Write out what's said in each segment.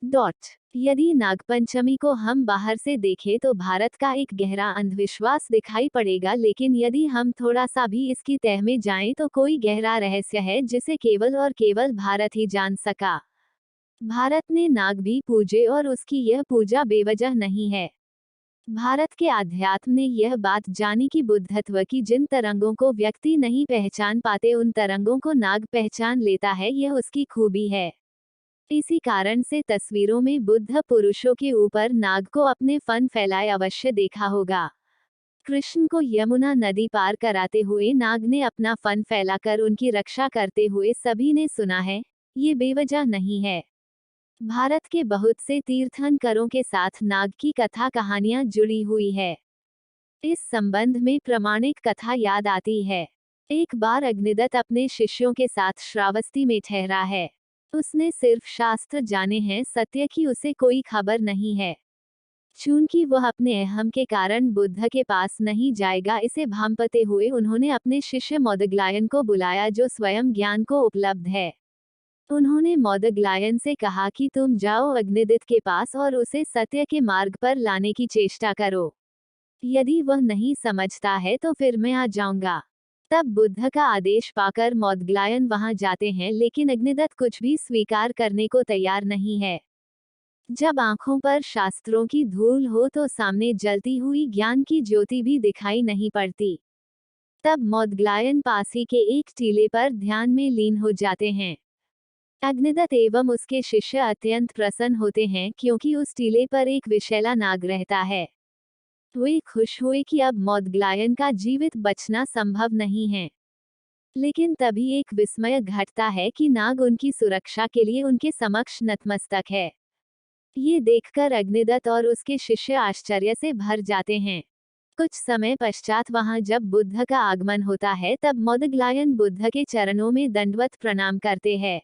Dot. यदि नागपंचमी को हम बाहर से देखें तो भारत का एक गहरा अंधविश्वास दिखाई पड़ेगा, लेकिन यदि हम थोड़ा सा भी इसकी तह में जाएं तो कोई गहरा रहस्य है जिसे केवल और केवल भारत ही जान सका। भारत ने नाग भी पूजे और उसकी यह पूजा बेवजह नहीं है। भारत के आध्यात्म ने यह बात जानी कि बुद्धत्व की जिन तरंगों को व्यक्ति नहीं पहचान पाते उन तरंगों को नाग पहचान लेता है, यह उसकी खूबी है। इसी कारण से तस्वीरों में बुद्ध पुरुषों के ऊपर नाग को अपने फन फैलाए अवश्य देखा होगा। कृष्ण को यमुना नदी पार कराते हुए नाग ने अपना फन फैलाकर उनकी रक्षा करते हुए सभी ने सुना है, ये बेवजह नहीं है। भारत के बहुत से तीर्थंकरों के साथ नाग की कथा कहानियां जुड़ी हुई है। इस संबंध में प्रमाणिक कथा याद आती है। एक बार अग्निदत्त अपने शिष्यों के साथ श्रावस्ती में ठहरा है। उसने सिर्फ शास्त्र जाने हैं, सत्य की उसे कोई खबर नहीं है। चूंकि वह अपने अहम के कारण बुद्ध के पास नहीं जाएगा, इसे भांपते हुए उन्होंने अपने शिष्य मोदगलायन को बुलाया जो स्वयं ज्ञान को उपलब्ध है। उन्होंने मोदगलायन से कहा कि तुम जाओ अग्निदत्त के पास और उसे सत्य के मार्ग पर लाने की चेष्टा करो। यदि वह नहीं समझता है तो फिर मैं आ जाऊंगा। तब बुद्ध का आदेश पाकर मोदगलायन वहां जाते हैं, लेकिन अग्निदत्त कुछ भी स्वीकार करने को तैयार नहीं है। जब आंखों पर शास्त्रों की धूल हो तो सामने जलती हुई ज्ञान की ज्योति भी दिखाई नहीं पड़ती। तब मोदगलायन पास ही के एक टीले पर ध्यान में लीन हो जाते हैं। अग्निदत्त एवं उसके शिष्य अत्यंत प्रसन्न होते हैं क्योंकि उस टीले पर एक विषैला नाग रहता है। वे खुश हुए कि अब मोदगलायन का जीवित बचना संभव नहीं है। लेकिन तभी एक विस्मय घटता है कि नाग उनकी सुरक्षा के लिए उनके समक्ष नतमस्तक है। ये देखकर अग्निदत्त और उसके शिष्य आश्चर्य से भर जाते हैं। कुछ समय पश्चात वहां जब बुद्ध का आगमन होता है तब मोदगलायन बुद्ध के चरणों में दंडवत प्रणाम करते हैं।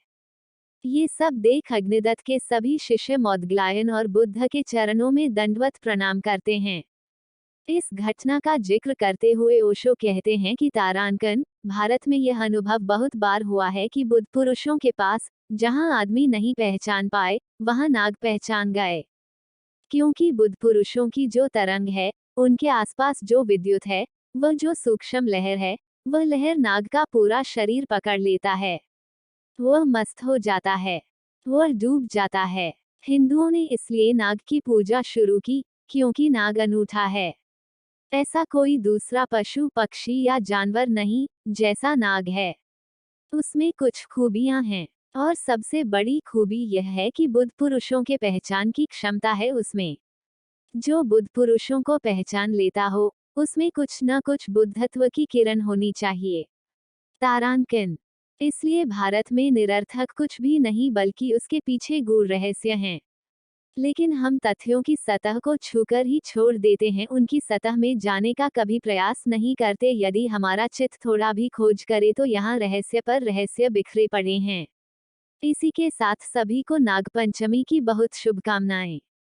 ये सब देख अग्निदत्त के सभी शिष्य मोदगलायन और बुद्ध के चरणों में दंडवत प्रणाम करते हैं। इस घटना का जिक्र करते हुए ओशो कहते हैं कि तारांकन, भारत में यह अनुभव बहुत बार हुआ है कि बुद्ध पुरुषों के पास जहां आदमी नहीं पहचान पाए, वहां नाग पहचान गए। क्योंकि बुद्ध पुरुषों की जो तरंग है, उनके आसपास जो विद्युत है, वह जो सूक्ष्म लहर है, वह लहर नाग का पूरा शरीर पकड़ लेता है। वह मस्त हो जाता है। वह डूब जाता है। हिंदुओं ने इसलिए नाग की पूजा शुरू की, क्योंकि नाग अनूठा है। ऐसा कोई दूसरा पशु पक्षी या जानवर नहीं जैसा नाग है। उसमें कुछ खूबियां हैं, और सबसे बड़ी खूबी यह है कि बुद्ध पुरुषों के पहचान की क्षमता है उसमें। जो बुद्ध पुरुषों को पहचान लेता हो, उसमें कुछ न कुछ बुद्धत्व की किरण होनी चाहिए। तारांकन। इसलिए भारत में निरर्थक कुछ भी नहीं बल्कि उसके पीछे गूढ़ रहस्य हैं। लेकिन हम तथ्यों की सतह को छूकर ही छोड़ देते हैं, उनकी सतह में जाने का कभी प्रयास नहीं करते। यदि हमारा चित्त थोड़ा भी खोज करे तो यहाँ रहस्य पर रहस्य बिखरे पड़े हैं। इसी के साथ सभी को नागपंचमी की बहुत शुभकामनाएं।